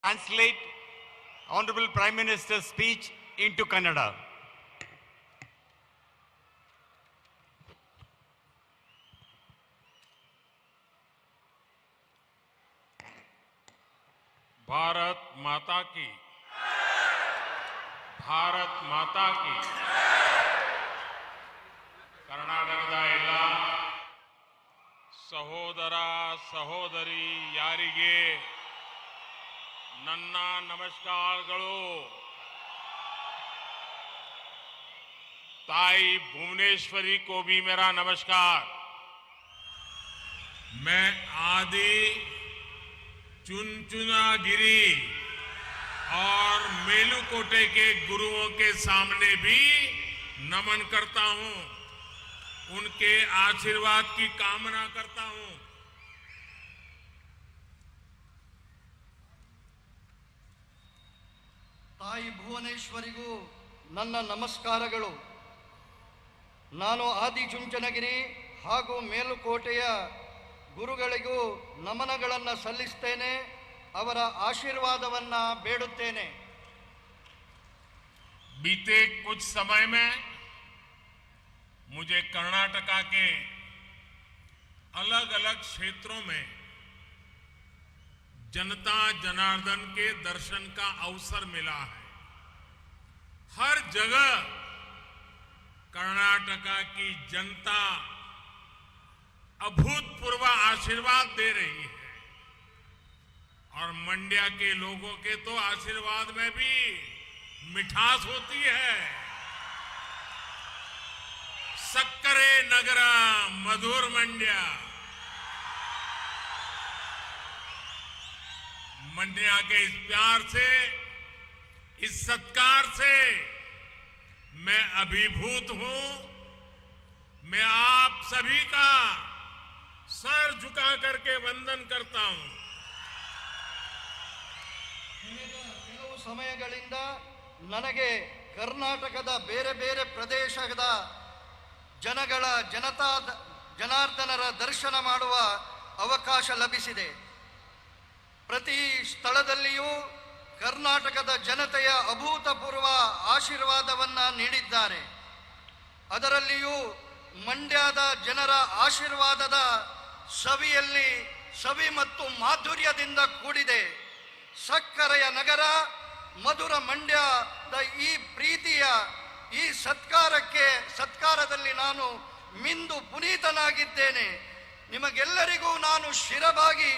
translate Honorable Prime Minister's speech into Kannada. Bharat माता की, भारत माता की। कर्नाटकದ ಎಲ್ಲ ಸಹೋದರ ಸಹೋದರಿ ಯಾರಿಗೆ ನನ್ನ ನಮಸ್ಕಾರಗಳು। ताई भुवनेश्वरी को भी मेरा नमस्कार। मैं आदि चुनचुनागिरी और मेलुकोटे के गुरुओं के सामने भी नमन करता हूं, उनके आशीर्वाद की कामना करता हूं। ताई भुवनेश्वरिಗೂ ನನ್ನ ನಮಸ್ಕಾರಗಳು। ನಾನು ಆದಿ ಚುಂಚನಗಿರಿ ಹಾಗೂ ಮೇಲುಕೋಟೆಯ ಗುರುಗಳಿಗೂ ನಮನಗಳನ್ನು ಸಲ್ಲಿಸುತ್ತೇನೆ, ಅವರ ಆಶೀರ್ವಾದವನ್ನ ಬೇಡುತ್ತೇನೆ। बीते कुछ समय में मुझे कर्नाटका के अलग अलग क्षेत्रों में जनता जनार्दन के दर्शन का अवसर मिला है। हर जगह कर्नाटका की जनता अभूतपूर्व आशीर्वाद दे रही है और मंड्या के लोगों के तो आशीर्वाद में भी मिठास होती है। सक्करे नगर मधुर मंड्या, मंड्या के इस प्यार से, इस सत्कार से मैं अभिभूत हूं। मैं आप सभी का सर झुका करके वंदन करता हूं। ಕೆಲವು ಸಮಯಗಳಿಂದ ನನಗೆ ಕರ್ನಾಟಕದ ಬೇರೆ ಬೇರೆ ಪ್ರದೇಶದ ಜನಾರ್ದನರ ದರ್ಶನ ಮಾಡುವ ಅವಕಾಶ ಲಭಿಸಿದೆ। ಪ್ರತಿ ಸ್ಥಳದಲ್ಲಿಯೂ ಕರ್ನಾಟಕದ ಜನತೆಯ ಅಭೂತಪೂರ್ವ ಆಶೀರ್ವಾದವನ್ನ ನೀಡಿದ್ದಾರೆ। ಅದರಲ್ಲಿಯೂ ಮಂಡ್ಯದ ಜನರ ಆಶೀರ್ವಾದದ ಸವಿ ಮತ್ತು ಮಾಧುರ್ಯದಿಂದ ಕೂಡಿದೆ। ಸಕ್ಕರೆಯ ನಗರ ಮಧುರ ಮಂಡ್ಯದ ಈ ಪ್ರೀತಿಯ ಈ ಸತ್ಕಾರದಲ್ಲಿ ನಾನು ಮಿಂದು ಪುನೀತನಾಗಿದ್ದೇನೆ। ನಿಮಗೆಲ್ಲರಿಗೂ ನಾನು ಶಿರಬಾಗಿ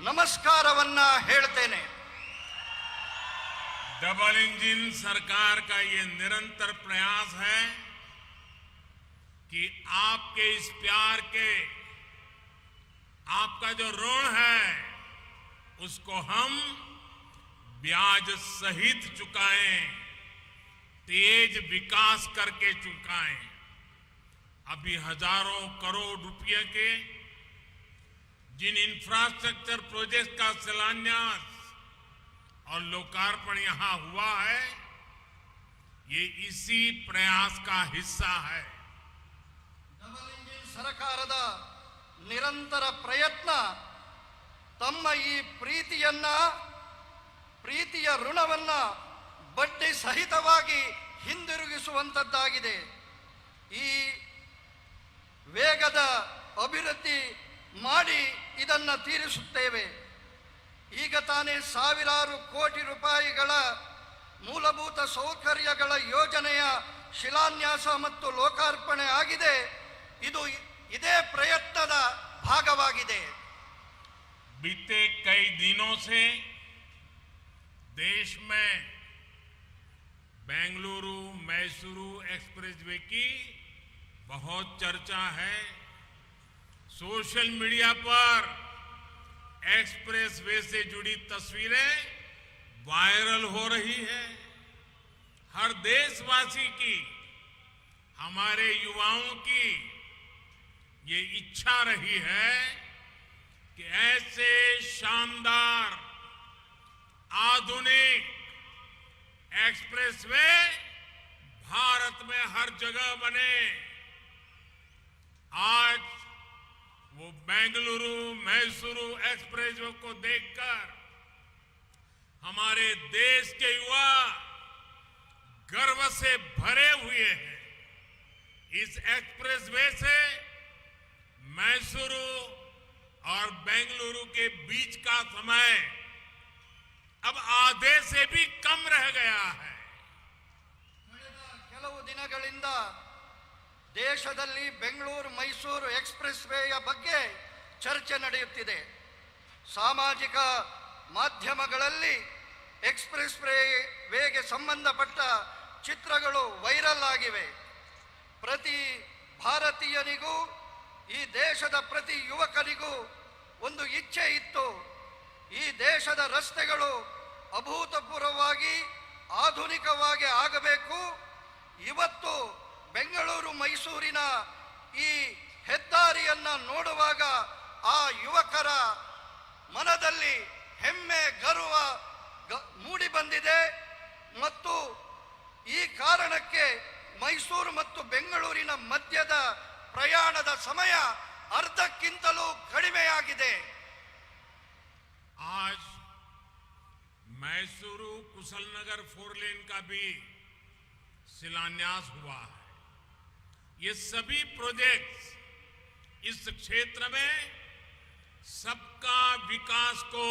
ನಮಸ್ಕಾರವನ್ನ ಹೇಳ್ತೇನೆ। डबल इंजन सरकार का ये निरंतर प्रयास है कि आपके इस प्यार के, आपका जो ऋण है उसको हम ब्याज सहित चुकाएं, तेज विकास करके चुकाएं। अभी हजारों करोड़ रुपए के जिन इंफ्रास्ट्रक्चर प्रोजेक्ट का शिलान्यास और लोकार्पण यहां हुआ है, ये इसी प्रयास का हिस्सा है। ಡಬಲ್ ಇಂಜಿನ್ ಸರ್ಕಾರದ ನಿರಂತರ ಪ್ರಯತ್ನ ತಮ್ಮ ಈ ಪ್ರೀತಿಯ ಋಣವನ್ನ ಬಡ್ಡಿ ಸಹಿತವಾಗಿ ಹಿಂದಿರುಗಿಸುವಂತದ್ದಾಗಿದೆ। ಈ ವೇಗದ ಅಭಿವೃದ್ಧಿ ಮಾಡಿ ಇದನ್ನ ತೀರಿಸುತ್ತೇವೆ। ಈಗ ತಾನೇ ಸಾವಿರಾರು ಕೋಟಿ ರೂಪಾಯಿಗಳ ಮೂಲಭೂತ ಸೌಕರ್ಯಗಳ ಯೋಜನೆಯ ಶಿಲಾನ್ಯಾಸ ಮತ್ತು ಲೋಕಾರ್ಪಣೆ ಆಗಿದೆ। ಇದು ಇದೇ ಪ್ರಯತ್ನದ ಭಾಗವಾಗಿದೆ। बीते कई दिनों से देश में बेंगलुरु मैसूरू एक्सप्रेसवे की बहुत चर्चा है। सोशल मीडिया पर एक्सप्रेसवे से जुड़ी तस्वीरें वायरल हो रही है। हर देशवासी की, हमारे युवाओं की ये इच्छा रही है कि ऐसे शानदार आधुनिक एक्सप्रेसवे भारत में हर जगह बने। आज वो बेंगलुरु मैसूरू एक्सप्रेसवे को देखकर हमारे देश के युवा गर्व से भरे हुए हैं। इस एक्सप्रेसवे से मैसूरू और बेंगलुरु के बीच का समय अब आधे से भी कम रह गया है। ಕೆಲವು ದಿನಗಳಿಂದ ದೇಶದಲ್ಲಿ ಬೆಂಗಳೂರು ಮೈಸೂರು ಎಕ್ಸ್‌ಪ್ರೆಸ್ ವೇಯ ಬಗ್ಗೆ ಚರ್ಚೆ ನಡೆಯುತ್ತಿದೆ. ಸಾಮಾಜಿಕ ಮಾಧ್ಯಮಗಳಲ್ಲಿ ಎಕ್ಸ್‌ಪ್ರೆಸ್ ವೇಗೆ ಸಂಬಂಧಪಟ್ಟ ಚಿತ್ರಗಳು ವೈರಲ್ ಆಗಿವೆ. ಪ್ರತಿ ಭಾರತೀಯನಿಗೂ ಈ ದೇಶದ ಪ್ರತಿ ಯುವಕನಿಗೂ ಒಂದು ಇಚ್ಛೆ ಇತ್ತು. ಈ ದೇಶದ ರಸ್ತೆಗಳು ಅಭೂತಪೂರ್ವವಾಗಿ ಆಧುನಿಕವಾಗಿ ಆಗಬೇಕು. ಇವತ್ತು ಬೆಂಗಳೂರು ಮೈಸೂರಿನ ಈ ಹೆದ್ದಾರಿಯನ್ನ ನೋಡುವಾಗ ಆ ಯುವಕರ ಮನದಲ್ಲಿ ಹೆಮ್ಮೆ ಗರ್ವ ಮೂಡಿ ಬಂದಿದೆ. ಮತ್ತು ಈ ಕಾರಣಕ್ಕೆ ಮೈಸೂರು ಮತ್ತು ಬೆಂಗಳೂರಿನ ಮಧ್ಯದ ಪ್ರಯಾಣದ ಸಮಯ ಅರ್ಧಕ್ಕಿಂತಲೂ ಕಡಿಮೆಯಾಗಿದೆ. आज मैसूरू कुशलनगर 4 लेन का भी शिलान्यास हुआ है। ये सभी प्रोजेक्ट्स इस क्षेत्र में सबका विकास को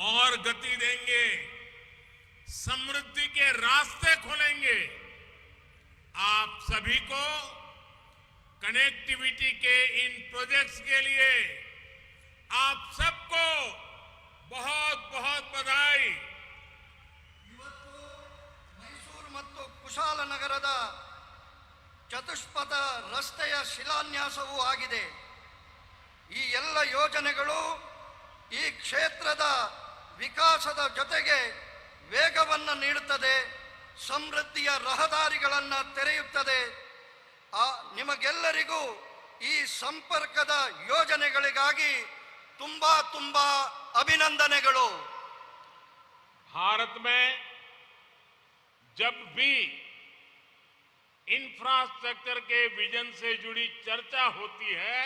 और गति देंगे, समृद्धि के रास्ते खोलेंगे। आप सभी को कनेक्टिविटी के इन प्रोजेक्ट्स के लिए आप सबको बहुत बहुत बधाई। ಇವತ್ತು ಮೈಸೂರು ಮತ್ತು ಕುಶಾಲನಗರದ ಚತುಷ್ಪಥ ರಸ್ತೆಯ ಶಿಲಾನ್ಯಾಸವೂ ಆಗಿದೆ. ಈ ಎಲ್ಲ ಯೋಜನೆಗಳು ಈ ಕ್ಷೇತ್ರದ ವಿಕಾಸದ ಜೊತೆಗೆ ವೇಗವನ್ನು ನೀಡುತ್ತದೆ, ಸಮೃದ್ಧಿಯ ರಹದಾರಿಗಳನ್ನು ತೆರೆಯುತ್ತದೆ. ನಿಮಗೆಲ್ಲರಿಗೂ ಈ ಸಂಪರ್ಕದ ಯೋಜನೆಗಳಿಗಾಗಿ ತುಂಬಾ ತುಂಬಾ अभिनंदनेಗಳು. भारत में जब भी इंफ्रास्ट्रक्चर के विजन से जुड़ी चर्चा होती है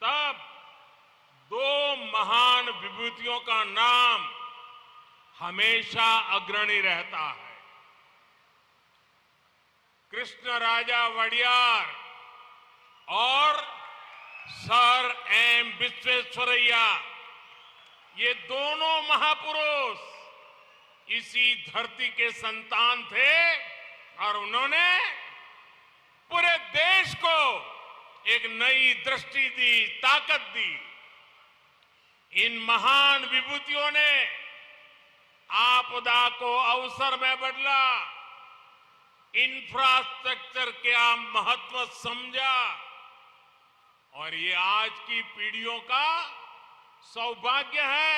तब दो महान विभूतियों का नाम हमेशा अग्रणी रहता है। कृष्णराजा वडियार और सर एम विश्वेश्वरैया, ये दोनों महापुरुष इसी धरती के संतान थे और उन्होंने पूरे देश को एक नई दृष्टि दी, ताकत दी। इन महान विभूतियों ने आपदा को अवसर में बदला, इंफ्रास्ट्रक्चर का महत्व समझा और ये आज की पीढ़ियों का सौभाग्य है।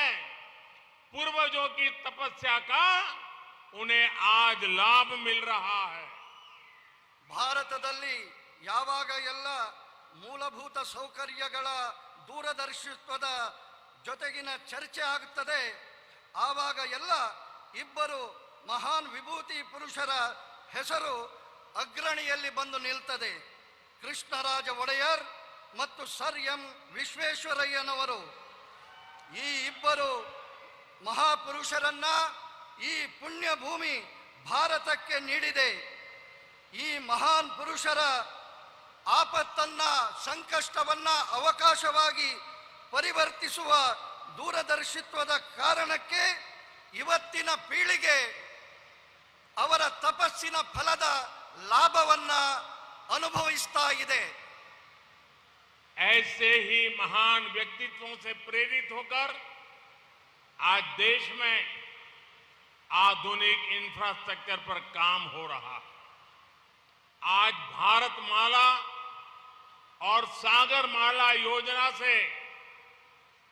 पूर्वजों की तपस्या का उन्हें आज लाभ मिल रहा है। ಭಾರತದಲ್ಲಿ ಯಾವಾಗ ಎಲ್ಲ ಮೂಲಭೂತ ಸೌಕರ್ಯಗಳ ದೂರದರ್ಶಿತ್ವದ ಜೊತೆಗಿನ ಚರ್ಚೆ ಆಗುತ್ತದೆ ಆವಾಗ ಎಲ್ಲ ಇಬ್ಬರು ಮಹಾನ್ ವಿಭೂತಿ ಪುರುಷರ ಹೆಸರು ಅಗ್ರಣಿಯಲ್ಲಿ ಬಂದು ನಿಲ್ತದೆ. ಕೃಷ್ಣರಾಜ ಒಡೆಯರ್ ಮತ್ತು ಸರ್ ಎಂ ವಿಶ್ವೇಶ್ವರಯ್ಯನವರು. ಈ ಇಬ್ಬರು ಮಹಾಪುರುಷರನ್ನ ಈ ಪುಣ್ಯ ಭೂಮಿ ಭಾರತಕ್ಕೆ ನೀಡಿದೆ. ಈ ಮಹಾನ್ ಪುರುಷರ ಆಪತ್ತನ್ನ, ಸಂಕಷ್ಟವನ್ನ ಅವಕಾಶವಾಗಿ ಪರಿವರ್ತಿಸುವ ದೂರದರ್ಶಿತ್ವದ ಕಾರಣಕ್ಕೆ ಇವತ್ತಿನ ಪೀಳಿಗೆ ಅವರ ತಪಸ್ಸಿನ ಫಲದ ಲಾಭವನ್ನ ಅನುಭವಿಸ್ತಾ ಇದೆ. ऐसे ही महान व्यक्तित्वों से प्रेरित होकर आज देश में आधुनिक इंफ्रास्ट्रक्चर पर काम हो रहा है। आज भारत माला और सागर माला योजना से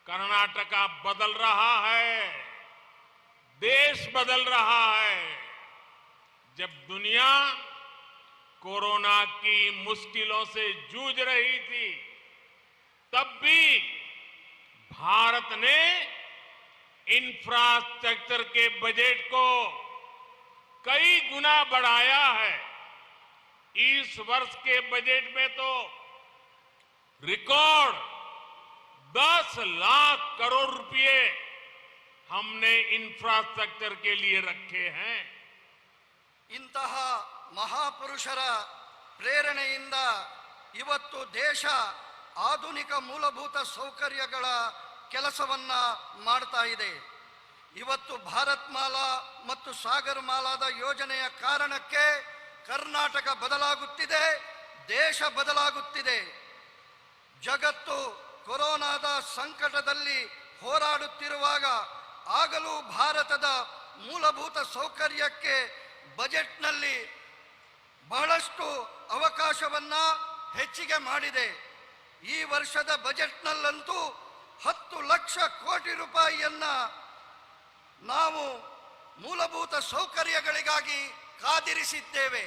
कर्नाटका बदल रहा है, देश बदल रहा है। जब दुनिया कोरोना की मुश्किलों से जूझ रही थी तब भी भारत ने इंफ्रास्ट्रक्चर के बजट को कई गुना बढ़ाया है। इस वर्ष के बजट में तो रिकॉर्ड 10 लाख करोड़ रुपए हमने इंफ्रास्ट्रक्चर के लिए रखे हैं। ಇಂತಹ ಮಹಾಪುರುಷರ ಪ್ರೇರಣೆಯಿಂದ ಇವತ್ತು ದೇಶ ಆಧುನಿಕ ಮೂಲಭೂತ ಸೌಕರ್ಯಗಳ ಕೆಲಸವನ್ನ ಮಾಡ್ತಾ ಇದೆ. ಇವತ್ತು ಭಾರತ್ ಮಾಲಾ ಮತ್ತು ಸಾಗರ್ ಮಾಲಾದ ಯೋಜನೆಯ ಕಾರಣಕ್ಕೆ ಕರ್ನಾಟಕ ಬದಲಾಗುತ್ತಿದೆ, ದೇಶ ಬದಲಾಗುತ್ತಿದೆ. ಜಗತ್ತು ಕೊರೋನಾದ ಸಂಕಟದಲ್ಲಿ ಹೋರಾಡುತ್ತಿರುವಾಗ ಆಗಲೂ ಭಾರತದ ಮೂಲಭೂತ ಸೌಕರ್ಯಕ್ಕೆ ಬಜೆಟ್ನಲ್ಲಿ ಬಹಳಷ್ಟು ಅವಕಾಶವನ್ನ ಹೆಚ್ಚಿಗೆ ಮಾಡಿದೆ. ಈ ವರ್ಷದ ಬಜೆಟ್ನಲ್ಲಂತೂ 10 ಲಕ್ಷ ಕೋಟಿ ರೂಪಾಯಿಯನ್ನ ನಾವು ಮೂಲಭೂತ ಸೌಕರ್ಯಗಳಿಗಾಗಿ ಕಾದಿರಿಸಿದ್ದೇವೆ.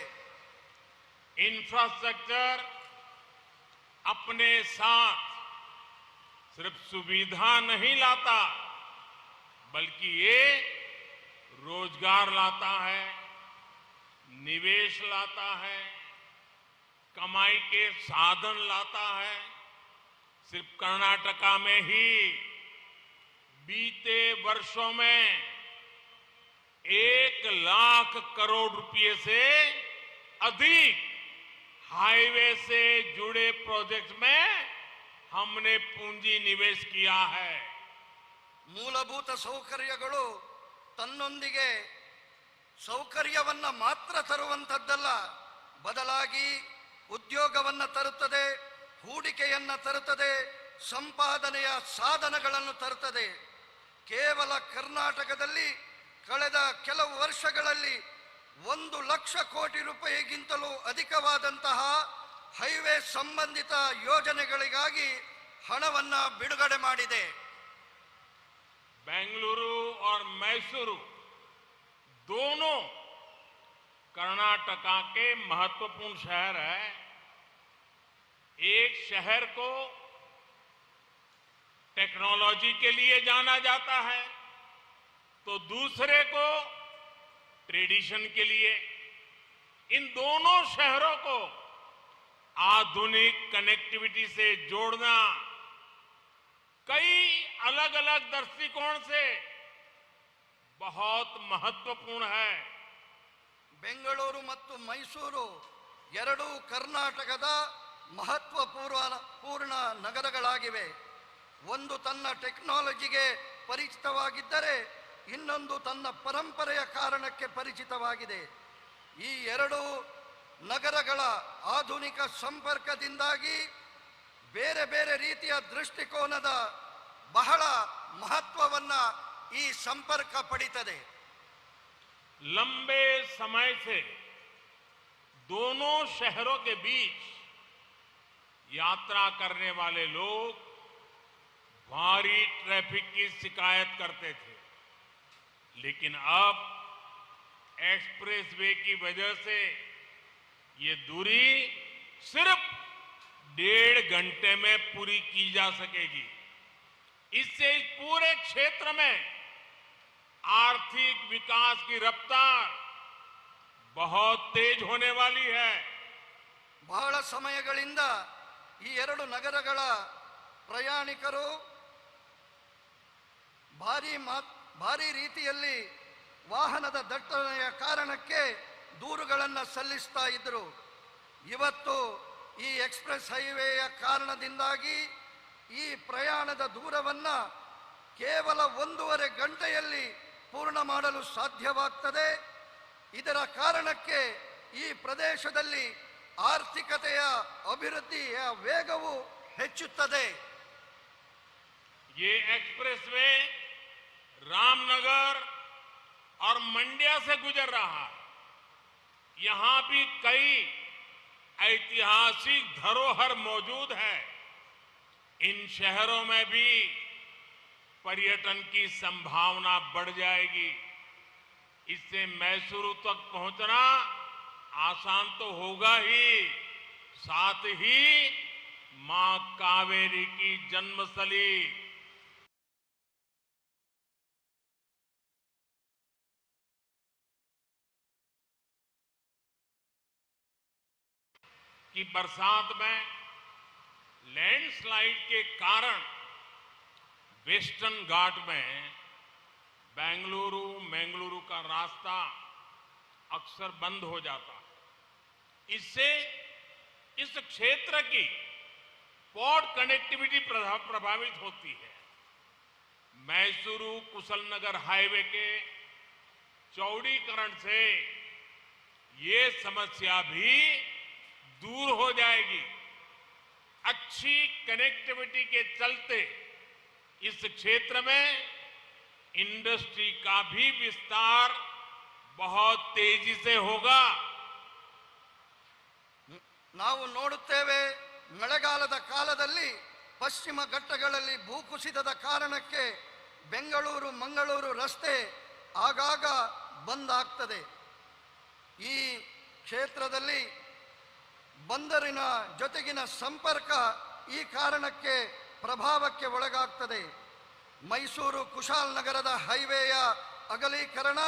इंफ्रास्ट्रक्चर अपने साथ सिर्फ सुविधा नहीं लाता, बल्कि ये रोजगार लाता है, निवेश लाता है, कमाई के साधन लाता है। सिर्फ कर्नाटका में ही बीते वर्षों में 1 लाख करोड़ रुपए से अधिक हाईवे से जुड़े प्रोजेक्ट में हमने पूंजी निवेश किया है। ಮೂಲಭೂತ ಸೌಕರ್ಯಗಳು ತನ್ನೊಂದಿಗೆ ಸೌಕರ್ಯವನ್ನ ಮಾತ್ರ ತರುವಂತದ್ದಲ್ಲ, ಬದಲಾಗಿ ಉದ್ಯೋಗವನ್ನ ತರುತ್ತದೆ, ಹೂಡಿಕೆಯನ್ನ ತರುತ್ತದೆ, ಸಂಪಾದನೆಯ ಸಾಧನಗಳನ್ನು ತರುತ್ತದೆ. ಕೇವಲ ಕರ್ನಾಟಕದಲ್ಲಿ ಕಳೆದ ಕೆಲವು ವರ್ಷಗಳಲ್ಲಿ 1 ಲಕ್ಷ ಕೋಟಿ ರೂಪಾಯಿಗಿಂತಲೂ ಅಧಿಕವಾದಂತಹ ಹೈವೇ ಸಂಬಂಧಿತ ಯೋಜನೆಗಳಿಗಾಗಿ ಹಣವನ್ನ ಬಿಡುಗಡೆ ಮಾಡಿದೆ. बेंगलुरु और मैसूरू दोनों कर्नाटका के महत्वपूर्ण शहर है। एक शहर को टेक्नोलॉजी के लिए जाना जाता है तो दूसरे को ट्रेडिशन के लिए। इन दोनों शहरों को आधुनिक कनेक्टिविटी से जोड़ना कई अलग अलग दृष्टिकोण से बहुत महत्वपूर्ण है। ಬೆಂಗಳೂರು ಮತ್ತು ಮೈಸೂರು ಎರಡೂ ಕರ್ನಾಟಕದ ಮಹತ್ವಪೂರ್ಣ ನಗರಗಳಾಗಿವೆ. ಒಂದು ತನ್ನ ಟೆಕ್ನಾಲಜಿಗೆ ಪರಿಚಿತವಾಗಿದ್ದರೆ ಇನ್ನೊಂದು ತನ್ನ ಪರಂಪರೆಯ ಕಾರಣಕ್ಕೆ ಪರಿಚಿತವಾಗಿದೆ. ಈ ಎರಡು ನಗರಗಳ ಆಧುನಿಕ ಸಂಪರ್ಕದಿಂದಾಗಿ ಬೇರೆ ಬೇರೆ ರೀತಿಯ ದೃಷ್ಟಿಕೋನದ ಬಹಳ ಮಹತ್ವವನ್ನ ಈ ಸಂಪರ್ಕ ಪಡಿತದೆ. लंबे समय से दोनों शहरों के बीच यात्रा करने वाले लोग भारी ट्रैफिक की शिकायत करते थे, लेकिन अब एक्सप्रेसवे की वजह से ये दूरी सिर्फ 1.5 घंटे में पूरी की जा सकेगी। इससे इस पूरे क्षेत्र में आर्थिक विकास की रफ्तार बहुत तेज होने वाली है। ಬಹಳ ಸಮಯಗಳಿಂದ ಈ ಎರಡು ನಗರಗಳ ಪ್ರಯಾಣಿಕರು ಭಾರಿ ರೀತಿಯಲ್ಲಿ ವಾಹನದ ದಟ್ಟಣೆಯ ಕಾರಣಕ್ಕೆ ದೂರುಗಳನ್ನು ಸಲ್ಲಿಸ್ತಾ ಇದ್ದರು. ಇವತ್ತು ಈ ಎಕ್ಸ್ಪ್ರೆಸ್ ಹೈವೇಯ ಕಾರಣದಿಂದಾಗಿ ಈ ಪ್ರಯಾಣದ ದೂರವನ್ನ ಕೇವಲ 1.5 ಗಂಟೆಯಲ್ಲಿ ಪೂರ್ಣ ಮಾಡಲು ಸಾಧ್ಯವಾಗ್ತದೆ. ಇದರ ಕಾರಣಕ್ಕೆ ಈ ಪ್ರದೇಶದಲ್ಲಿ ಆರ್ಥಿಕತೆಯ ಅಭಿವೃದ್ಧಿಯ ವೇಗವು ಹೆಚ್ಚುತ್ತದೆ. ये एक्सप्रेसवे रामनगर और मंड्या से गुजर रहा है। यहां भी कई ऐतिहासिक धरोहर मौजूद है। इन शहरों में भी पर्यटन की संभावना बढ़ जाएगी। इससे मैसूरू तक पहुंचना आसान तो होगा ही, साथ ही मां कावेरी की जन्मस्थली की बरसात में लैंडस्लाइड के कारण वेस्टर्न घाट में बेंगलुरु मंगलुरु का रास्ता अक्सर बंद हो जाता है। इससे इस क्षेत्र की पोर्ट कनेक्टिविटी प्रभावित होती है। मैसूरू कुशलनगर हाईवे के चौड़ीकरण से ये समस्या भी दूर हो जाएगी। अच्छी कनेक्टिविटी के चलते इस क्षेत्र में इंडस्ट्री का भी विस्तार बहुत तेजी से होगा। ನಾವು ನೋಡುತ್ತೇವೆ, ಮಳೆಗಾಲದ ಕಾಲದಲ್ಲಿ ಪಶ್ಚಿಮ ಘಟ್ಟಗಳಲ್ಲಿ ಭೂಕುಸಿತದ ಕಾರಣಕ್ಕೆ ಬೆಂಗಳೂರು ಮಂಗಳೂರು ರಸ್ತೆ ಆಗಾಗ ಬಂದ್ ಆಗ್ತದೆ. ಈ ಕ್ಷೇತ್ರದಲ್ಲಿ ಬಂದರಿನ ಜೊತೆಗಿನ ಸಂಪರ್ಕ ಈ ಕಾರಣಕ್ಕೆ ಪ್ರಭಾವಕ್ಕೆ ಒಳಗಾಗ್ತದೆ. ಮೈಸೂರು ಕುಶಾಲನಗರದ ಹೈವೇಯ ಅಗಲೀಕರಣ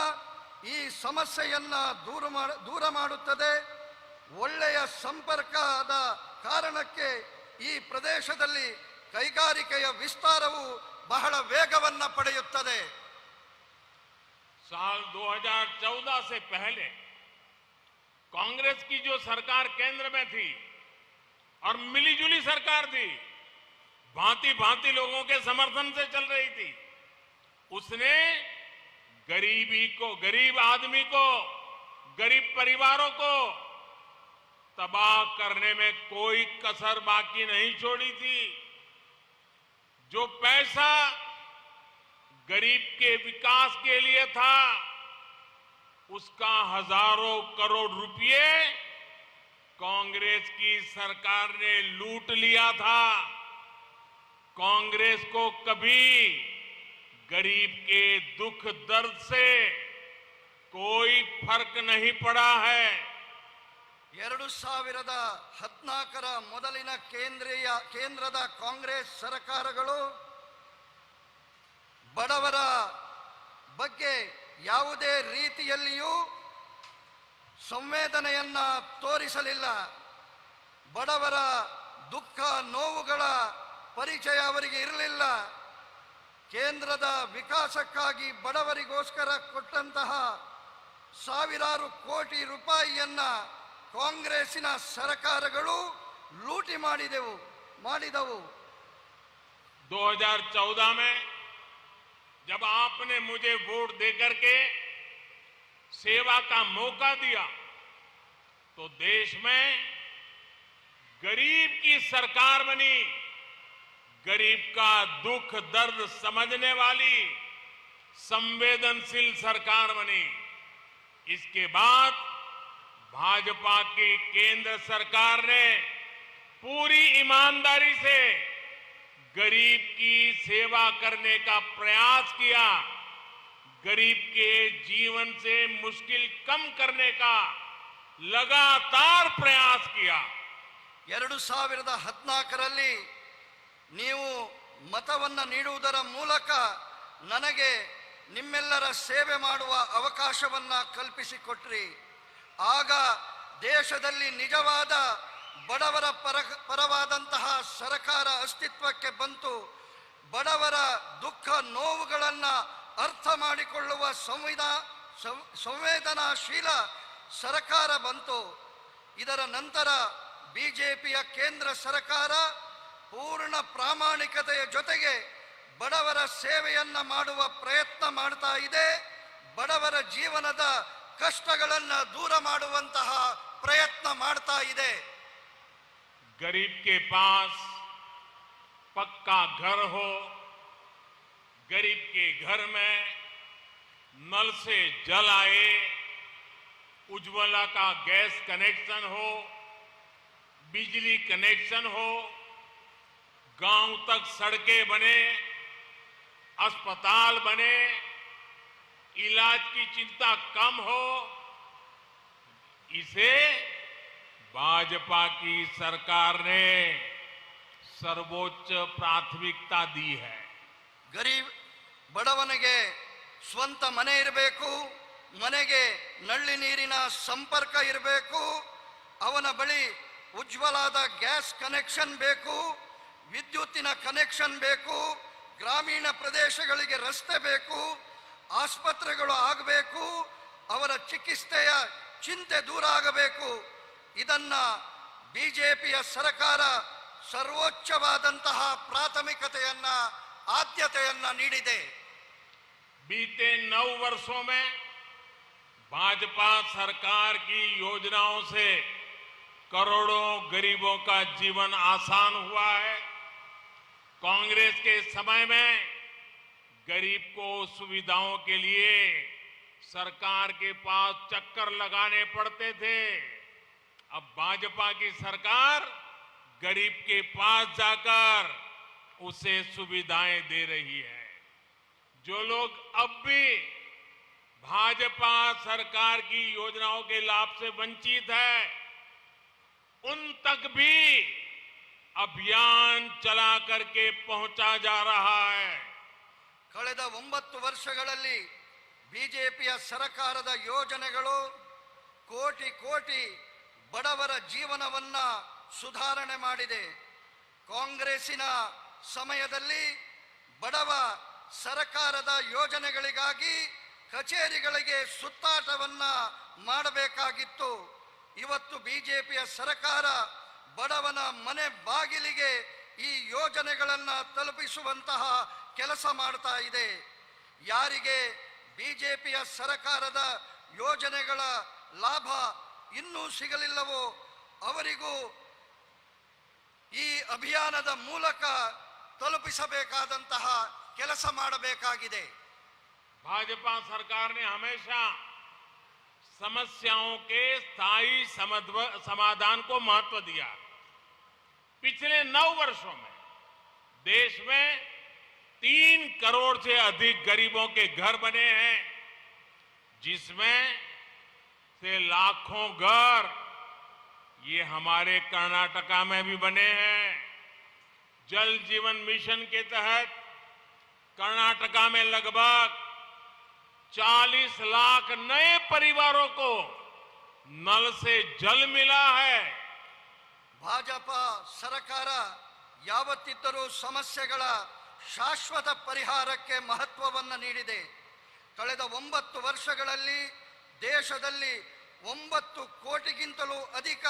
ಈ ಸಮಸ್ಯೆಯನ್ನ ದೂರ ಮಾಡುತ್ತದೆ. ಒಳ್ಳೆಯ ಸಂಪರ್ಕದ ಕಾರಣಕ್ಕೆ ಈ ಪ್ರದೇಶದಲ್ಲಿ ಕೈಗಾರಿಕೆಯ ವಿಸ್ತಾರವು ಬಹಳ ವೇಗವನ್ನ ಪಡೆಯುತ್ತದೆ. साल 2014 से पहले कांग्रेस की जो सरकार केंद्र में थी और मिलीजुली सरकार थी, भांति भांति लोगों के समर्थन से चल रही थी, उसने गरीब आदमी को, गरीब परिवारों को तबाह करने में कोई कसर बाकी नहीं छोड़ी थी। जो पैसा गरीब के विकास के लिए था, उसका हजारों करोड़ रुपए कांग्रेस की सरकार ने लूट लिया था। कांग्रेस को कभी गरीब के दुख दर्द से कोई फर्क नहीं पड़ा है। 2014ರ ಮೊದಲಿನ ಕೇಂದ್ರದ ಕಾಂಗ್ರೆಸ್ ಸರ್ಕಾರಗಳು ಬಡವರ ಬಗ್ಗೆ ಯಾವುದೇ ರೀತಿಯಲ್ಲಿಯೂ ಸಂವೇದನೆಯನ್ನ ತೋರಿಸಲಿಲ್ಲ. ಬಡವರ ದುಃಖ ನೋವುಗಳ ಪರಿಚಯ ಅವರಿಗೆ ಇರಲಿಲ್ಲ. ಕೇಂದ್ರದ ವಿಕಾಸಕ್ಕಾಗಿ ಬಡವರಿಗೋಸ್ಕರ ಕೊಟ್ಟಂತಹ ಸಾವಿರಾರು ಕೋಟಿ ರೂಪಾಯಿಯನ್ನ ಕಾಂಗ್ರೆಸ್ಸಿನ ಸರ್ಕಾರಗಳು ಲೂಟಿ ಮಾಡಿದವು. 2014 में जब आपने मुझे वोट देकर के सेवा का मौका दिया, तो देश में गरीब की सरकार बनी, गरीब का दुख दर्द समझने वाली संवेदनशील सरकार बनी। इसके बाद भाजपा की केंद्र सरकार ने पूरी ईमानदारी से गरीब की सेवा करने का प्रयास किया, गरीब के जीवन से मुश्किल कम करने का लगातार प्रयास किया। 2014ರಲ್ಲಿ ನೀವು ಮತವನ್ನ ನೀಡುವುದರ ಮೂಲಕ ನನಗೆ ನಿಮ್ಮೆಲ್ಲರ ಸೇವೆ ಮಾಡುವ ಅವಕಾಶವನ್ನ ಕಲ್ಪಿಸಿಕೊಟ್ರಿ. ಆಗ ದೇಶದಲ್ಲಿ ನಿಜವಾದ ಬಡವರ ಪರವಾದಂತಹ ಸರ್ಕಾರ ಅಸ್ತಿತ್ವಕ್ಕೆ ಬಂತು. ಬಡವರ ದುಃಖ ನೋವುಗಳನ್ನು ಅರ್ಥ ಮಾಡಿಕೊಳ್ಳುವ ಸಂವೇದನಾಶೀಲ ಸರ್ಕಾರ ಬಂತು. ಇದರ ನಂತರ ಬಿಜೆಪಿಯ ಕೇಂದ್ರ ಸರ್ಕಾರ ಪೂರ್ಣ ಪ್ರಾಮಾಣಿಕತೆಯ ಜೊತೆಗೆ ಬಡವರ ಸೇವೆಯನ್ನ ಮಾಡುವ ಪ್ರಯತ್ನ ಮಾಡ್ತಾ ಇದೆ. ಬಡವರ ಜೀವನದ ಕಷ್ಟಗಳನ್ನು ದೂರ ಮಾಡುವಂತಹ ಪ್ರಯತ್ನ ಮಾಡ್ತಾ ಇದೆ. गरीब के पास पक्का घर हो, गरीब के घर में नल से जल आए, उज्ज्वला का गैस कनेक्शन हो, बिजली कनेक्शन हो, गांव तक सड़कें बने, अस्पताल बने, इलाज की चिंता कम हो, इसे भाजपा की सरकार ने सर्वोच्च प्राथमिकता दी है। ಗರೀಬ್ ಬಡವನಿಗೆ ಸ್ವಂತ ಮನೆ ಇರಬೇಕು, ಮನೆಗೆ ನಲ್ಲಿ ನೀರಿನ ಸಂಪರ್ಕ ಇರಬೇಕು, ಅವನ ಬಳಿ ಉಜ್ವಲಾದ ಗ್ಯಾಸ್ ಕನೆಕ್ಷನ್ ಬೇಕು, ವಿದ್ಯುತ್ತಿನ ಕನೆಕ್ಷನ್ ಬೇಕು, ಗ್ರಾಮೀಣ ಪ್ರದೇಶಗಳಿಗೆ ರಸ್ತೆ ಬೇಕು, ಆಸ್ಪತ್ರೆಗಳು ಆಗಬೇಕು, ಅವರ ಚಿಕಿತ್ಸೆಯ ಚಿಂತೆ ದೂರ ಆಗಬೇಕು. ಇದನ್ನ ಬಿಜೆಪಿಯ ಸರ್ಕಾರ ಸರ್ವೋಚ್ಚವಾದಂತಹ ಪ್ರಾಥಮಿಕತೆಯನ್ನ ಆದ್ಯತೆಯನ್ನ ನೀಡಿದೆ. बीते 9 वर्षों में भाजपा सरकार की योजनाओं से करोड़ों गरीबों का जीवन आसान हुआ है। कांग्रेस के समय में गरीब को सुविधाओं के लिए सरकार के पास चक्कर लगाने पड़ते थे। अब भाजपा की सरकार गरीब के पास जाकर उसे सुविधाएं दे रही है। जो लोग अब भी भाजपा सरकार की योजनाओं के लाभ से वंचित है, उन तक भी अभियान चला करके पहुंचा जा रहा है। ಕಳೆದ 9 ವರ್ಷಗಳಲ್ಲಿ ಬಿಜೆಪಿಯ ಸರ್ಕಾರದ ಯೋಜನೆಗಳು ಕೋಟಿ ಕೋಟಿ ಬಡವರ ಜೀವನವನ್ನ ಸುಧಾರಣೆ ಮಾಡಿದೆ. ಕಾಂಗ್ರೆಸ್ಸಿನ ಸಮಯದಲ್ಲಿ ಬಡವ ಸರ್ಕಾರದ ಯೋಜನೆಗಳಿಗಾಗಿ ಕಚೇರಿಗಳಿಗೆ ಸುತ್ತಾಟವನ್ನ ಮಾಡಬೇಕಾಗಿತ್ತು. ಇವತ್ತು ಬಿಜೆಪಿಯ ಸರ್ಕಾರ ಬಡವನ ಮನೆ ಬಾಗಿಲಿಗೆ ಈ ಯೋಜನೆಗಳನ್ನ ತಲುಪಿಸುವಂತಹ ಕೆಲಸ ಮಾಡ್ತಾ ಇದೆ. ಯಾರಿಗೆ ಬಿಜೆಪಿಯ ಸರ್ಕಾರದ ಯೋಜನೆಗಳ ಲಾಭ ಇನ್ನೂ ಸಿಗಲಿಲ್ಲವೋ ಅವರಿಗೂ ಈ ಅಭಿಯಾನದ ಮೂಲಕ ತಲುಪಿಸಬೇಕಾದಂತಹ ಕೆಲಸ ಮಾಡಬೇಕಾಗಿದೆ. भाजपा सरकार ने हमेशा समस्याओं के स्थायी समाधान को महत्व दिया। पिछले 9 वर्षों में देश में 3 करोड़ से अधिक गरीबों के घर बने हैं, जिसमें से लाखों घर ये हमारे कर्नाटका में भी बने हैं। जल जीवन मिशन के तहत कर्नाटका में लगभग 40 लाख नए परिवारों को नल से जल मिला है। ಭಾಜಪಾ ಸರ್ಕಾರ ಯಾವತ್ತಿದ್ದರೂ ಸಮಸ್ಯೆಗಳ ಶಾಶ್ವತ ಪರಿಹಾರಕ್ಕೆ ಮಹತ್ವವನ್ನು ನೀಡಿದೆ. ಕಳೆದ 9 ವರ್ಷಗಳಲ್ಲಿ ದೇಶದಲ್ಲಿ 9 ಕೋಟಿಗಿಂತಲೂ ಅಧಿಕ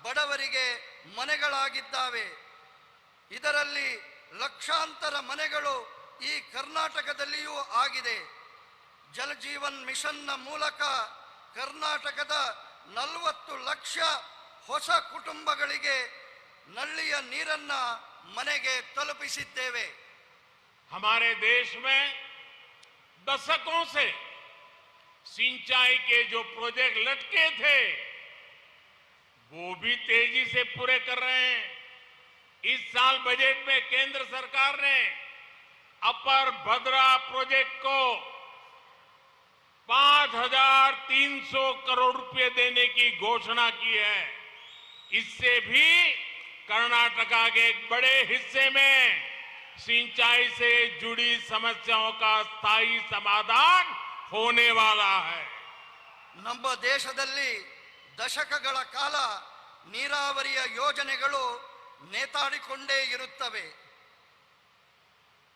ಬಡವರಿಗೆ ಮನೆಗಳಾಗಿದ್ದಾವೆ. ಇದರಲ್ಲಿ ಲಕ್ಷಾಂತರ ಮನೆಗಳು ಈ ಕರ್ನಾಟಕದಲ್ಲಿಯೂ ಆಗಿದೆ. ಜಲ ಜೀವನ್ ಮಿಷನ್ನ ಮೂಲಕ ಕರ್ನಾಟಕದ 40 ಲಕ್ಷ ಹೊಸ ಕುಟುಂಬಗಳಿಗೆ ನಳ್ಳಿಯ ನೀರನ್ನ ಮನೆಗೆ ತಲುಪಿಸಿದ್ದೇವೆ. हमारे देश में दशकों से सिंचाई के जो प्रोजेक्ट लटके थे वो भी तेजी से पूरे कर रहे हैं। इस साल बजट में केंद्र सरकार ने अपर भद्रा प्रोजेक्ट को 5,300 करोड़ रुपए देने की घोषणा की है। इससे भी कर्नाटका के एक बड़े हिस्से में सिंचाई से जुड़ी समस्याओं का स्थायी समाधान होने वाला है। ನಮ್ಮ ದೇಶದಲ್ಲಿ ದಶಕಗಳ ಕಾಲ ನೀರಾವರಿಯ ಯೋಜನೆಗಳು ನೇತಾಡಿಕೊಂಡೇ ಇರುತ್ತವೆ.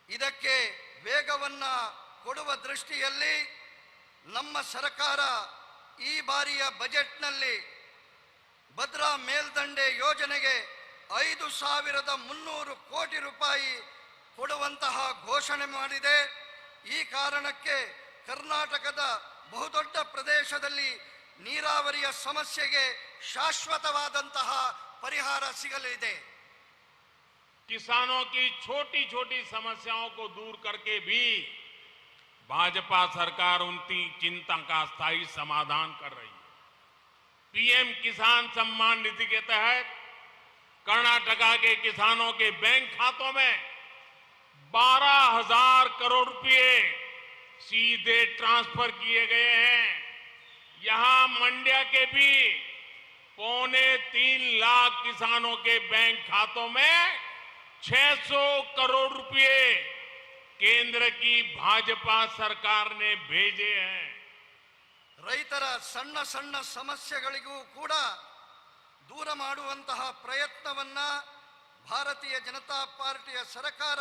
ಇದಕ್ಕೆ ವೇಗವನ್ನ ಕೊಡುವ ದೃಷ್ಟಿಯಲ್ಲಿ ನಮ್ಮ ಸರ್ಕಾರ ಈ ಬಾರಿಯ ಬಜೆಟ್ನಲ್ಲಿ ಭದ್ರಾ ಮೇಲ್ದಂಡೆ ಯೋಜನೆಗೆ 5,300 ಕೋಟಿ ರೂಪಾಯಿ ಕೊಡುವಂತಹ ಘೋಷಣೆ ಮಾಡಿದೆ. ಈ ಕಾರಣಕ್ಕೆ ಕರ್ನಾಟಕದ ಬಹುದೊಡ್ಡ ಪ್ರದೇಶದಲ್ಲಿ ನೀರಾವರಿಯ ಸಮಸ್ಯೆಗೆ ಶಾಶ್ವತವಾದಂತಹ ಪರಿಹಾರ ಸಿಗಲಿದೆ. किसानों की छोटी छोटी समस्याओं को दूर करके भी भाजपा सरकार उनकी चिंता का स्थायी समाधान कर रही है। पीएम किसान सम्मान निधि के तहत कर्नाटका के किसानों के बैंक खातों में 12,000 करोड़ रुपए सीधे ट्रांसफर किए गए हैं। यहां मंड्या के भी 3.25 लाख किसानों के बैंक खातों में 600 करोड़ रुपए केंद्र की भाजपा सरकार ने भेजे हैं। ರೈತರ ಸಣ್ಣ ಸಣ್ಣ ಸಮಸ್ಯೆಗಳಿಗೂ ಕೂಡ ದೂರ ಮಾಡುವಂತಹ ಪ್ರಯತ್ನವನ್ನ ಭಾರತೀಯ ಜನತಾ ಪಾರ್ಟಿಯ ಸರ್ಕಾರ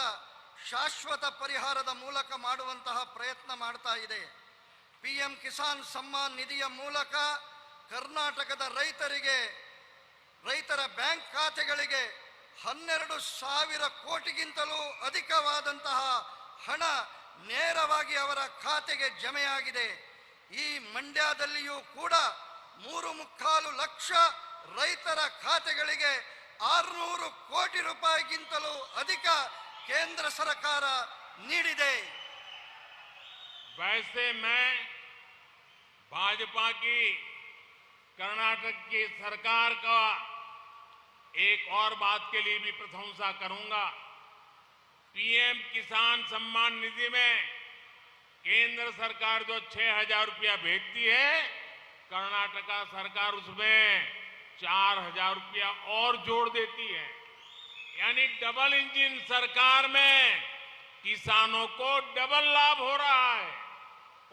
ಶಾಶ್ವತ ಪರಿಹಾರದ ಮೂಲಕ ಮಾಡುವಂತಹ ಪ್ರಯತ್ನ ಮಾಡ್ತಾ ಇದೆ. PM ಕಿಸಾನ್ ಸಮ್ಮಾನ್ ನಿಧಿಯ ಮೂಲಕ ಕರ್ನಾಟಕದ ರೈತರ ಬ್ಯಾಂಕ್ ಖಾತೆಗಳಿಗೆ 12,000 ಕೋಟಿಗಿಂತಲೂ ಅಧಿಕವಾದಂತಹ ಹಣ ನೇರವಾಗಿ ಅವರ ಖಾತೆಗೆ ಜಮೆಯಾಗಿದೆ. ಈ ಮಂಡ್ಯದಲ್ಲಿಯೂ ಕೂಡ 3.25 ಲಕ್ಷ ರೈತರ ಖಾತೆಗಳಿಗೆ 600 ಕೋಟಿ ರೂಪಾಯಿಗಿಂತಲೂ ಅಧಿಕ ಕೇಂದ್ರ ಸರ್ಕಾರ ನೀಡಿದೆ. वैसे मैं भाजपा की कर्नाटक की सरकार का एक और बात के लिए भी प्रशंसा करूंगा। PM किसान सम्मान निधि में केंद्र सरकार जो 6,000 रुपया भेजती है, कर्नाटका सरकार उसमें 4,000 रुपया और जोड़ देती है। यानी डबल इंजन सरकार में किसानों को डबल लाभ हो रहा है,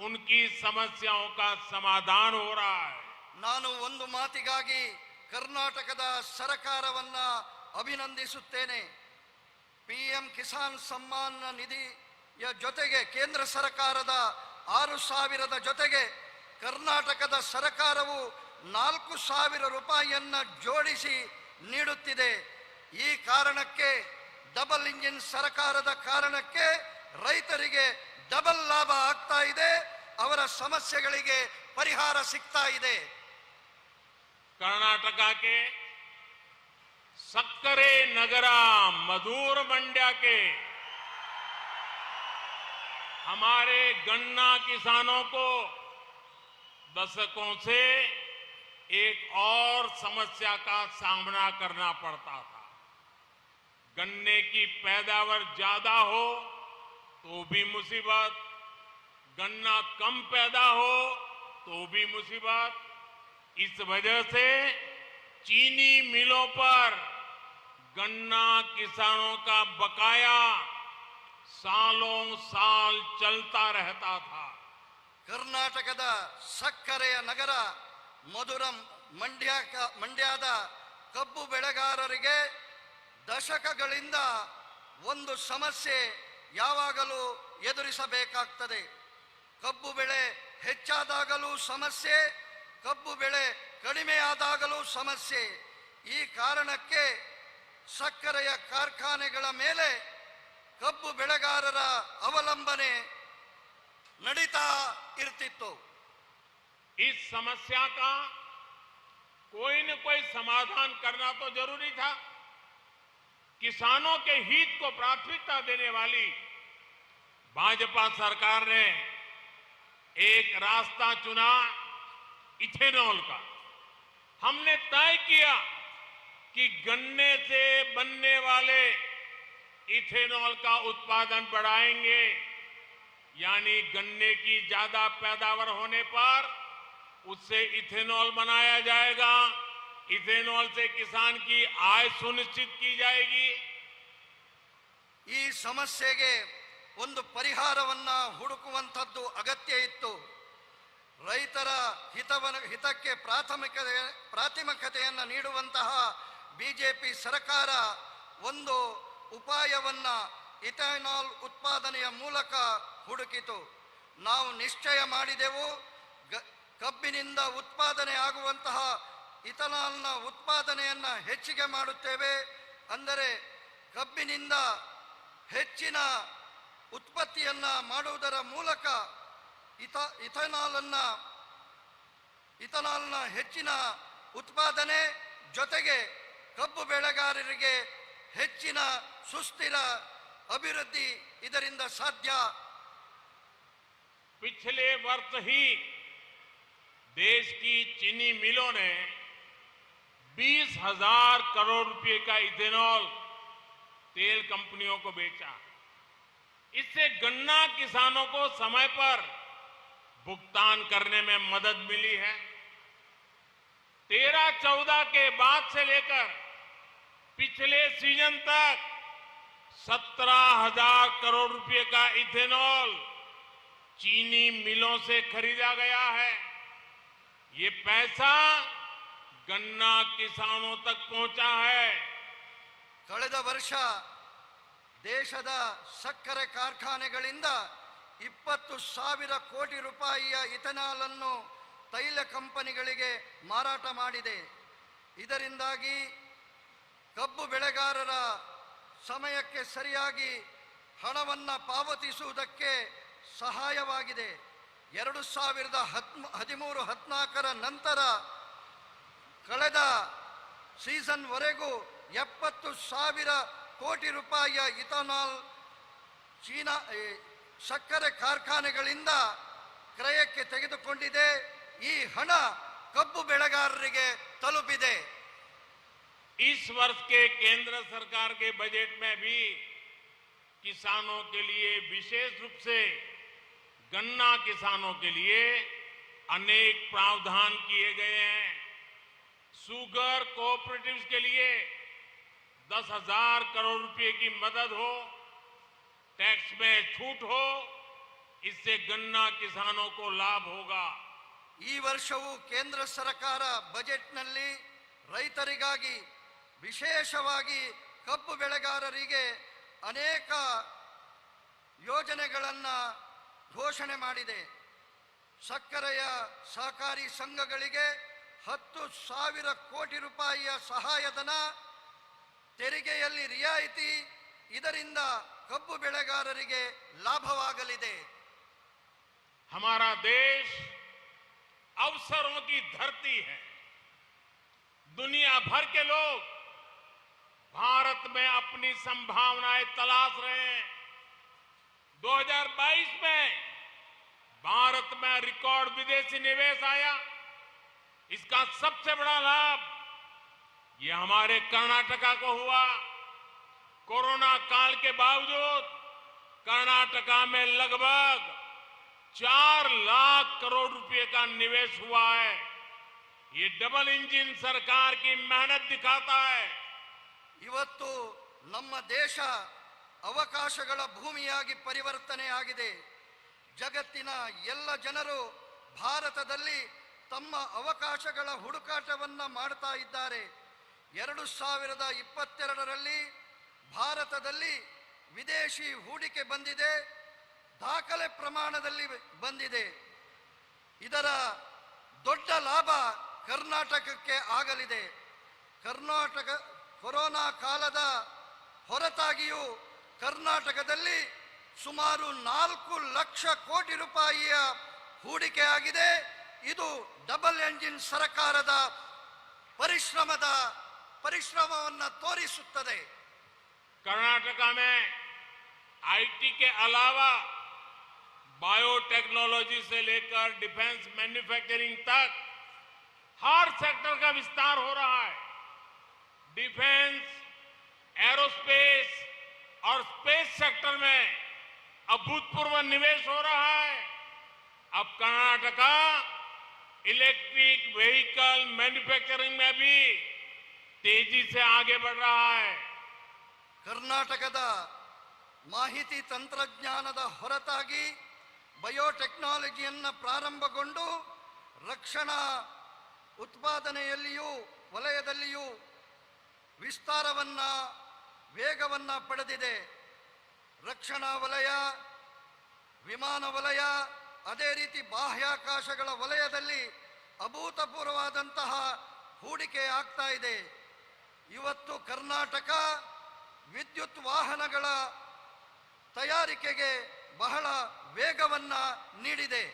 उनकी समस्याओं का समाधान हो रहा है। ನಾನು ಒಂದು ಮಾತಿಗಾಗಿ ಕರ್ನಾಟಕದ ಸರ್ಕಾರವನ್ನ ಅಭಿನಂದಿಸುತ್ತೇನೆ. PM ಕಿಸಾನ್ ಸಮ್ಮಾನ್ ನಿಧಿಯ ಜೊತೆಗೆ ಕೇಂದ್ರ ಸರ್ಕಾರದ 6,000 ಜೊತೆಗೆ ಕರ್ನಾಟಕದ ಸರ್ಕಾರವು 4,000 ರೂಪಾಯಿಯನ್ನ ಜೋಡಿಸಿ ನೀಡುತ್ತಿದೆ. ಈ ಕಾರಣಕ್ಕೆ ಡಬಲ್ ಇಂಜಿನ್ ಸರ್ಕಾರದ ಕಾರಣಕ್ಕೆ ರೈತರಿಗೆ ಡಬಲ್ ಲಾಭ ಆಗ್ತಾ ಇದೆ, ಅವರ ಸಮಸ್ಯೆಗಳಿಗೆ ಪರಿಹಾರ ಸಿಗ್ತಾ ಇದೆ. कर्नाटका के सक्करे नगरा मधुर मंड्या के हमारे गन्ना किसानों को दशकों से एक और समस्या का सामना करना पड़ता था। गन्ने की पैदावार ज्यादा हो तो भी मुसीबत, गन्ना कम पैदा हो तो भी मुसीबत। इस वजह से चीनी मिलों पर गन्ना किसानों का बकाया सालों साल चलता रहता था। ಕರ್ನಾಟಕದ ಸಕ್ಕರೆಯ ನಗರ ಮಧುರಂ ಮಂಡ್ಯದ ಕಬ್ಬು ಬೆಳೆಗಾರರಿಗೆ ದಶಕಗಳಿಂದ ಒಂದು ಸಮಸ್ಯೆ ಯಾವಾಗಲೂ ಎದುರಿಸಬೇಕಾಗ್ತದೆ. ಕಬ್ಬು ಬೆಳೆ ಹೆಚ್ಚಾದಾಗಲೂ ಸಮಸ್ಯೆ, ಕಬ್ಬು ಬೆಳೆ ಕಡಿಮೆಯಾದಾಗಲೂ ಸಮಸ್ಯೆ. ಈ ಕಾರಣಕ್ಕೆ ಸಕ್ಕರೆಯ ಕಾರ್ಖಾನೆಗಳ ಮೇಲೆ ಕಬ್ಬು ಬೆಳೆಗಾರರ ಅವಲಂಬನೆ ನಡೀತಾ ಇರ್ತಿತ್ತು. इस समस्या का कोई न कोई समाधान करना तो जरूरी था। किसानों के हित को प्राथमिकता देने वाली भाजपा सरकार ने एक रास्ता चुना, इथेनॉल का। हमने तय किया कि गन्ने से बनने वाले इथेनॉल का उत्पादन बढ़ाएंगे, यानी गन्ने की ज्यादा पैदावार होने पर उससे इथेनॉल बनाया जाएगा। इथेनॉल से किसान की आय सुनिश्चित की जाएगी। ಈ ಸಮಸ್ಯೆಗೆ ಒಂದು ಪರಿಹಾರವನ್ನ ಹುಡುಕುವಂತದ್ದು ಅಗತ್ಯ ಇತ್ತು. ರೈತರ ಹಿತಕ್ಕೆ ಪ್ರಾಥಮಿಕತೆಯನ್ನು ನೀಡುವಂತಹ ಬಿಜೆಪಿ ಸರ್ಕಾರ ಒಂದು ಉಪಾಯವನ್ನ ಇಥೆನಾಲ್ ಉತ್ಪಾದನೆಯ ಮೂಲಕ ಹುಡುಕಿತು. ನಾವು ನಿಶ್ಚಯ ಮಾಡಿದೆವು, ಕಬ್ಬಿನಿಂದ ಉತ್ಪಾದನೆ ಆಗುವಂತಹ ಇಥೆನಾಲ್ನ ಉತ್ಪಾದನೆಯನ್ನ ಹೆಚ್ಚಿಗೆ ಮಾಡುತ್ತೇವೆ. ಅಂದರೆ ಕಬ್ಬಿನಿಂದ ಹೆಚ್ಚಿನ ಉತ್ಪತ್ತಿಯನ್ನ ಮಾಡುವುದರ ಮೂಲಕ ಇಥೆನಾಲ್ನ ಹೆಚ್ಚಿನ ಉತ್ಪಾದನೆ ಜೊತೆಗೆ ಕಬ್ಬು ಬೆಳೆಗಾರರಿಗೆ ಹೆಚ್ಚಿನ ಸುಸ್ಥಿರ ಅಭಿವೃದ್ಧಿ ಇದರಿಂದ ಸಾಧ್ಯ. पिछले वर्ष ही देश की चीनी मिलों ने 20,000 करोड़ रुपए का इथेनॉल तेल कंपनियों को बेचा। इससे गन्ना किसानों को समय पर भुगतान करने में मदद मिली है। 13-14 के बाद से लेकर पिछले सीजन तक 17,000 करोड़ रुपए का इथेनॉल चीनी मिलों से खरीदा गया है। ये पैसा गन्ना किसानों तक पहुंचा है। ಕಳೆದ ವರ್ಷ ದೇಶದ ಸಕ್ಕರೆ ಕಾರ್ಖಾನೆಗಳಿಂದ 20,000 ಕೋಟಿ ರೂಪಾಯಿಯ ಇಥನಾಲ್ ಅನ್ನು ತೈಲ ಕಂಪನಿಗಳಿಗೆ ಮಾರಾಟ ಮಾಡಿದೆ. ಇದರಿಂದಾಗಿ ಕಬ್ಬು ಬೆಳೆಗಾರರ ಸಮಯಕ್ಕೆ ಸರಿಯಾಗಿ ಹಣವನ್ನು ಪಾವತಿಸುವುದಕ್ಕೆ ಸಹಾಯವಾಗಿದೆ. 2013-14 ನಂತರ ಕಳೆದ ಸೀಸನ್ವರೆಗೂ 70,000 ಕೋಟಿ ರೂಪಾಯಿಯ ಇಥನಾಲ್ ಚೀನಾ ಸಕ್ಕರೆ ಕಾರ್ಖಾನೆಗಳಿಂದ ಕ್ರಯಕ್ಕೆ ತೆಗೆದುಕೊಂಡಿದೆ. ಈ ಹಣ ಕಬ್ಬು ಬೆಳೆಗಾರರಿಗೆ ತಲುಪಿದೆ. इस वर्ष के केंद्र सरकार के बजट में भी किसानों के लिए विशेष रूप से गन्ना किसानों के लिए अनेक प्रावधान किए गए हैं. शुगर कोऑपरेटिव्स के लिए 10,000 करोड़ रुपए की मदद हो, टैक्स में छूट हो, इससे गन्ना किसानों को लाभ होगा. ಈ ವರ್ಷವೂ ಕೇಂದ್ರ ಸರ್ಕಾರ ಬಜೆಟ್ನಲ್ಲಿ ರೈತರಿಗಾಗಿ ವಿಶೇಷವಾಗಿ ಕಬ್ಬು ಬೆಳೆಗಾರರಿಗೆ ಅನೇಕ ಯೋಜನೆಗಳನ್ನು ಘೋಷಣೆ ಮಾಡಿದೆ. ಸಕ್ಕರೆಯ ಸಹಕಾರಿ ಸಂಘಗಳಿಗೆ 10,000 ಕೋಟಿ ರೂಪಾಯಿಯ ಸಹಾಯಧನ, ತೆರಿಗೆಯಲ್ಲಿ ರಿಯಾಯಿತಿ, ಇದರಿಂದ ಕಬ್ಬು ಬೆಳೆಗಾರರಿಗೆ ಲಾಭವಾಗಲಿದೆ. हमारा देश अवसरों की धरती है. दुनिया भर के लोग भारत में अपनी संभावनाएं तलाश रहे हैं. 2022 में भारत में रिकॉर्ड विदेशी निवेश आया. इसका सबसे बड़ा लाभ ये हमारे कर्नाटका को हुआ. कोरोना काल के बावजूद कर्नाटका में लगभग 4 लाख करोड़ रुपए का निवेश हुआ है. ये डबल इंजन सरकार की मेहनत दिखाता है. ಇವತ್ತು ನಮ್ಮ ದೇಶ ಅವಕಾಶಗಳ ಭೂಮಿಯಾಗಿ ಪರಿವರ್ತನೆ ಆಗಿದೆ. ಜಗತ್ತಿನ ಎಲ್ಲ ಜನರು ಭಾರತದಲ್ಲಿ ತಮ್ಮ ಅವಕಾಶಗಳ ಹುಡುಕಾಟವನ್ನ ಮಾಡ್ತಾ ಇದ್ದಾರೆ. 2022ರಲ್ಲಿ ಭಾರತದಲ್ಲಿ ವಿದೇಶಿ ಹೂಡಿಕೆ ಬಂದಿದೆ, ದಾಖಲೆ ಪ್ರಮಾಣದಲ್ಲಿ ಬಂದಿದೆ. ಇದರ ದೊಡ್ಡ ಲಾಭ ಕರ್ನಾಟಕಕ್ಕೆ ಆಗಲಿದೆ. ಕರ್ನಾಟಕ ಕೊರೋನಾ ಕಾಲದ ಹೊರತಾಗಿಯೂ ಕರ್ನಾಟಕದಲ್ಲಿ ಸುಮಾರು 4 ಲಕ್ಷ ಕೋಟಿ ರೂಪಾಯಿಯ ಹೂಡಿಕೆ ಆಗಿದೆ. ಇದು ಡಬಲ್ ಎಂಜಿನ್ ಸರ್ಕಾರದ ಪರಿಶ್ರಮವನ್ನು ತೋರಿಸುತ್ತದೆ. कर्नाटका में आईटी के अलावा बायोटेक्नोलॉजी से लेकर डिफेंस मैन्युफैक्चरिंग तक हर सेक्टर का विस्तार हो रहा है. डिफेंस, एरोस्पेस और स्पेस सेक्टर में अभूतपूर्व निवेश हो रहा है. अब कर्नाटका इलेक्ट्रिक व्हीकल मैन्युफैक्चरिंग में भी तेजी से आगे बढ़ रहा है. ಕರ್ನಾಟಕದ ಮಾಹಿತಿ ತಂತ್ರಜ್ಞಾನದ ಹೊರತಾಗಿ ಬಯೋಟೆಕ್ನಾಲಜಿಯನ್ನು ಪ್ರಾರಂಭಗೊಂಡು ರಕ್ಷಣಾ ಉತ್ಪಾದನೆಯಲ್ಲಿಯೂ ವಲಯದಲ್ಲಿಯೂ ವೇಗವನ್ನು ಪಡೆದಿದೆ. ರಕ್ಷಣಾ ವಲಯ, ವಿಮಾನ ವಲಯ, ಅದೇ ರೀತಿ ಬಾಹ್ಯಾಕಾಶಗಳ ವಲಯದಲ್ಲಿ ಅಭೂತಪೂರ್ವವಾದಂತಹ ಹೂಡಿಕೆ ಆಗ್ತಾ ಇದೆ. ಇವತ್ತು ಕರ್ನಾಟಕ ವಿದ್ಯುತ್ ವಾಹನಗಳ ತಯಾರಿಕೆಗೆ ಬಹಳ ವೇಗವನ್ನು ನೀಡಿದೆ.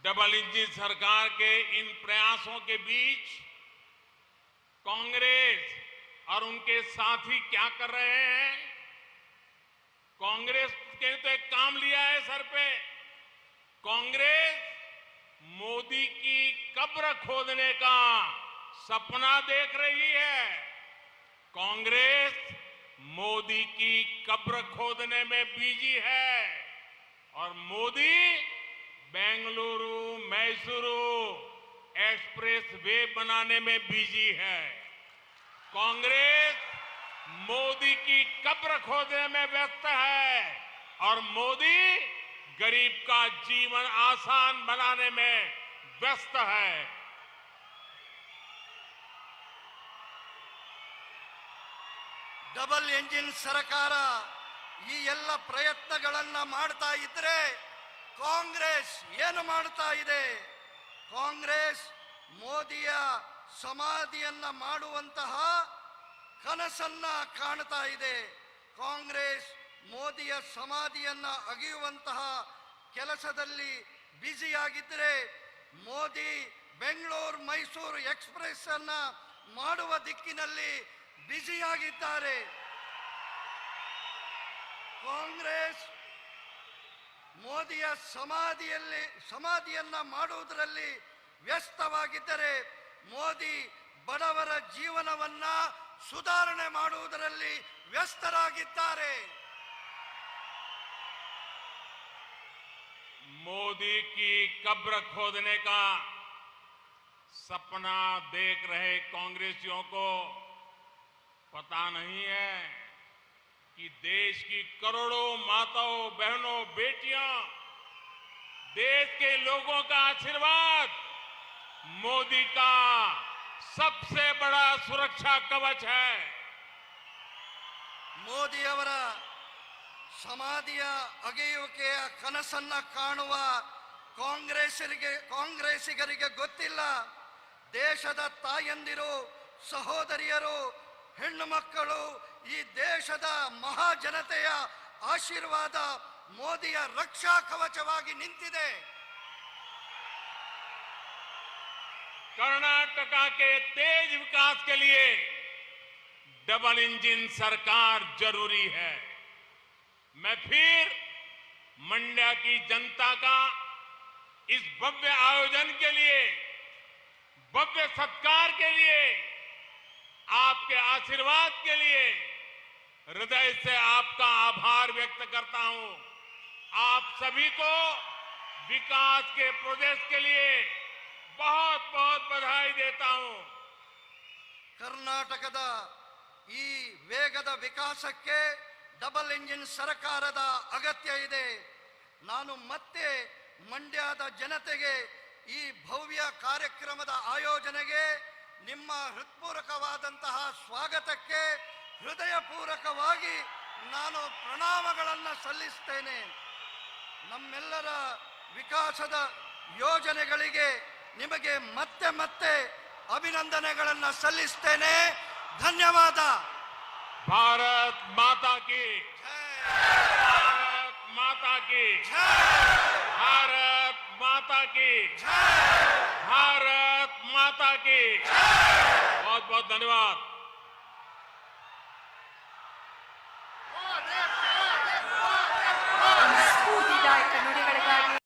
डबल इंजन सरकार के इन प्रयासों के बीच कांग्रेस और उनके साथी क्या कर रहे हैं? कांग्रेस के तो एक काम लिया है सर पे. कांग्रेस मोदी की कब्र खोदने का सपना देख रही है. कांग्रेस मोदी की कब्र खोदने में बिजी है और मोदी बेंगलुरु मैसूरू एक्सप्रेस वे बनाने में बिजी है. कांग्रेस मोदी की कब्र खोदने में व्यस्त है और मोदी गरीब का जीवन आसान बनाने में व्यस्त है. ಡಬಲ್ ಎಂಜಿನ್ ಸರ್ಕಾರ ಈ ಎಲ್ಲ ಪ್ರಯತ್ನಗಳನ್ನ ಮಾಡ್ತಾ ಇದ್ರೆ ಕಾಂಗ್ರೆಸ್ ಏನು ಮಾಡ್ತಾ ಇದೆ? ಕಾಂಗ್ರೆಸ್ ಮೋದಿಯ ಸಮಾಧಿಯನ್ನ ಮಾಡುವಂತಹ ಕನಸನ್ನ ಕಾಣ್ತಾ ಇದೆ. ಕಾಂಗ್ರೆಸ್ ಮೋದಿಯ ಸಮಾಧಿಯನ್ನ ಅಗೆಯುವಂತಹ ಕೆಲಸದಲ್ಲಿ ಬ್ಯುಸಿಯಾಗಿದ್ದರೆ ಮೋದಿ ಬೆಂಗಳೂರು ಮೈಸೂರು ಎಕ್ಸ್ಪ್ರೆಸ್ ಅನ್ನ ಮಾಡುವ ದಿಕ್ಕಿನಲ್ಲಿ ಬ್ಯುಸಿಯಾಗಿದ್ದಾರೆ. ಕಾಂಗ್ರೆಸ್ ಮೋದಿಯ ಸಮಾಧಿಯನ್ನ ಮಾಡುವುದರಲ್ಲಿ ವ್ಯಸ್ತವಾಗಿದ್ದರೆ ಮೋದಿ ಬಡವರ ಜೀವನವನ್ನ ಸುಧಾರಣೆ ಮಾಡುವುದರಲ್ಲಿ ವ್ಯಸ್ತರಾಗಿದ್ದಾರೆ. मोदी की कब्र खोदने का सपना देख रहे कांग्रेसियों को पता नहीं है कि देश की करोड़ों माताओं बहनों बेटियां, देश के लोगों का आशीर्वाद मोदी का सबसे बड़ा सुरक्षा कवच है. ಮೋದಿ ಅವರ ಸಮಾಧಿಯ ಅಗೆಯುವಿಕೆಯ ಕನಸನ್ನ ಕಾಣುವ ಕಾಂಗ್ರೆಸ್ಸಿಗರಿಗೆ ಗೊತ್ತಿಲ್ಲ, ದೇಶದ ತಾಯಂದಿರು, ಸಹೋದರಿಯರು, ಹೆಣ್ಣು ಮಕ್ಕಳು, ಈ ದೇಶದ ಮಹಾಜನತೆಯ ಆಶೀರ್ವಾದ ಮೋದಿಯ ರಕ್ಷಾ ಕವಚವಾಗಿ ನಿಂತಿದೆ. कर्नाटका के तेज विकास के लिए डबल इंजन सरकार जरूरी है. मैं फिर मंड्या की जनता का इस भव्य आयोजन के लिए, भव्य सत्कार के लिए, आपके आशीर्वाद के लिए हृदय से आपका आभार व्यक्त करता हूं. आप सभी को विकास के प्रोजेक्ट के लिए बहुत बहुत बधाई देता हूं. ಕರ್ನಾಟಕದ ಈ ವೇಗದ ವಿಕಾಸಕ್ಕೆ ಡಬಲ್ ಇಂಜಿನ್ ಸರ್ಕಾರದ ಅಗತ್ಯ ಇದೆ. ನಾನು ಮತ್ತೆ ಮಂಡ್ಯದ ಜನತೆಗೆ ಈ ಭವ್ಯ ಕಾರ್ಯಕ್ರಮದ ಆಯೋಜನೆಗೆ ನಿಮ್ಮ ಹೃತ್ಪೂರ್ವಕವಾದಂತಹ ಸ್ವಾಗತಕ್ಕೆ ಹೃದಯಪೂರ್ವಕವಾಗಿ ನಾನು ಪ್ರಣಾಮಗಳನ್ನು ಸಲ್ಲಿಸ್ತೇನೆ. ನಮ್ಮೆಲ್ಲರ ವಿಕಾಸದ ಯೋಜನೆಗಳಿಗೆ ನಿಮಗೆ ಮತ್ತೆ ಮತ್ತೆ ಅಭಿನಂದನೆಗಳನ್ನು ಸಲ್ಲಿಸ್ತೇನೆ. ಧನ್ಯವಾದ. भारत माता की भारत माता की भारत माता की भारत माता की बहुत बहुत धन्यवाद.